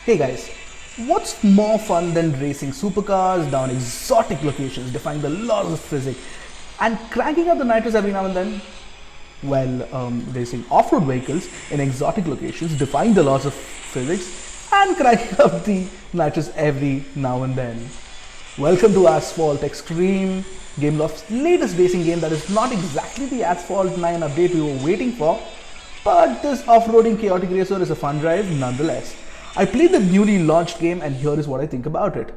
Hey guys, what's more fun than racing supercars down exotic locations, defying the laws of physics, and cranking up the nitros every now and then? Well, racing off-road vehicles in exotic locations, defying the laws of physics, and cranking up the nitros every now and then. Welcome to Asphalt Xtreme, Gameloft's latest racing game that is not exactly the Asphalt 9 update we were waiting for, but this off-roading chaotic racer is a fun drive nonetheless. I played the newly launched game and here is what I think about it.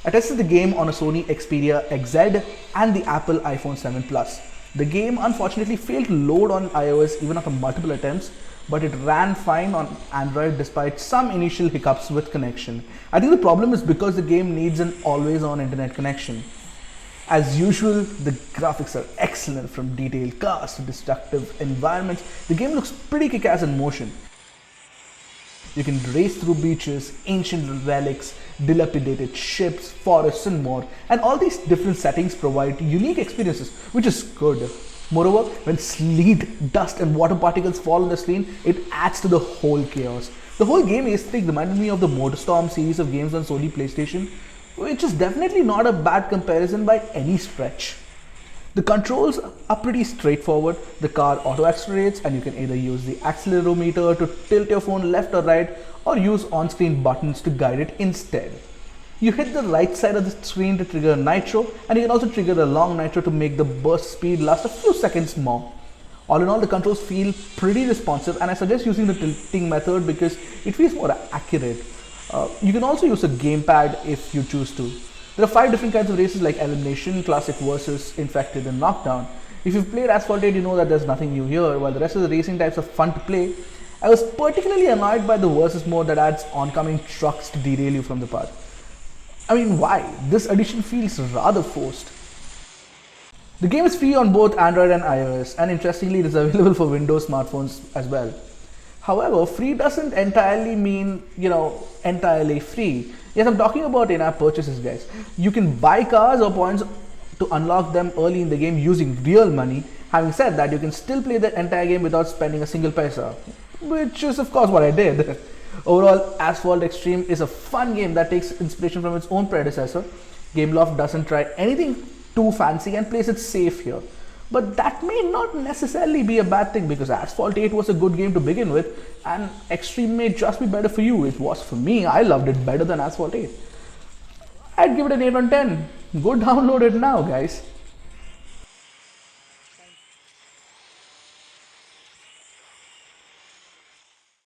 I tested the game on a Sony Xperia XZ and the Apple iPhone 7 Plus. The game unfortunately failed to load on iOS even after multiple attempts, but it ran fine on Android despite some initial hiccups with connection. I think the problem is because the game needs an always-on internet connection. As usual, the graphics are excellent, from detailed cars to destructive environments. The game looks pretty kick-ass in motion. You can race through beaches, ancient relics, dilapidated ships, forests and more, and all these different settings provide unique experiences, which is good. Moreover, when sleet, dust and water particles fall on the screen, it adds to the whole chaos. The whole game aesthetic reminded me of the MotorStorm series of games on Sony PlayStation, which is definitely not a bad comparison by any stretch. The controls are pretty straightforward. The car auto accelerates and you can either use the accelerometer to tilt your phone left or right, or use on-screen buttons to guide it instead. You hit the right side of the screen to trigger nitro, and you can also trigger the long nitro to make the burst speed last a few seconds more. All in all, the controls feel pretty responsive, and I suggest using the tilting method because it feels more accurate. You can also use a gamepad if you choose to. There are 5 different kinds of races like Elimination, Classic versus Infected and Knockdown. If you've played Asphalt 8, you know that there's nothing new here, while the rest of the racing types are fun to play. I was particularly annoyed by the versus mode that adds oncoming trucks to derail you from the path. I mean, why? This addition feels rather forced. The game is free on both Android and iOS, and interestingly it is available for Windows smartphones as well. However, free doesn't entirely mean, entirely free. Yes, I'm talking about in-app purchases, guys. You can buy cars or points to unlock them early in the game using real money. Having said that, you can still play the entire game without spending a single paisa, which is of course what I did. Overall, Asphalt Xtreme is a fun game that takes inspiration from its own predecessor. Gameloft doesn't try anything too fancy and plays it safe here. But that may not necessarily be a bad thing, because Asphalt 8 was a good game to begin with, and Xtreme may just be better for you. It was for me. I loved it better than Asphalt 8. I'd give it an 8 on 10. Go download it now, guys.